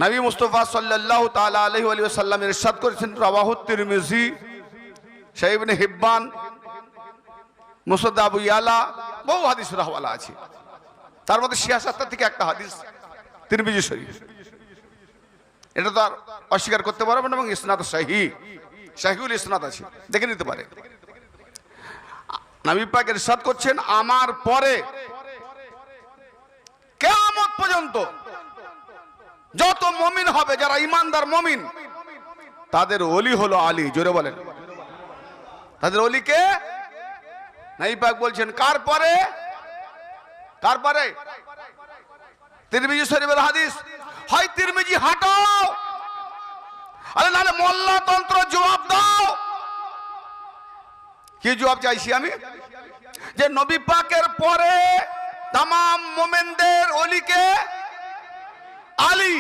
নবী মুস্তাফা সাল্লাল্লাহু তাআলা আলাইহি ওয়া সাল্লাম ইরশাদ করেছেন, রাওয়াহু তিরমিজি, সহিহ ইবনে হিব্বান, মুসনাদ আবু ইয়ালা, বহু হাদিসের হাওয়ালা আছে। তার মধ্যে ৭৬ থেকে একটা হাদিস তিরমিজি শরীফ, এটা তো আর অস্বীকার করতে পারবে না, এবং ইসনাদ সহিহ, সহিহুল ইসনাদ আছে, দেখে নিতে পারে। নবী পাক ইরশাদ করছেন, আমার পরে কিয়ামত পর্যন্ত যত মুমিন হবে, যারা ঈমানদার মুমিন, তাদের ওলি হলো আলী। জোরে বলেন, তাদের ওলি কে? নবী পাক বলছেন কার পরে? কার পরে? তিরমিজি শরীফের হাদিস। হয় তিরমিজি হাঁটাও, আরে নালে মোল্লা তন্ত্র জবাব দাও। কি জবাব চাইছি আমি? যে নবী পাকের পরে তামাম মুমিনদের ওলি কে? আলী।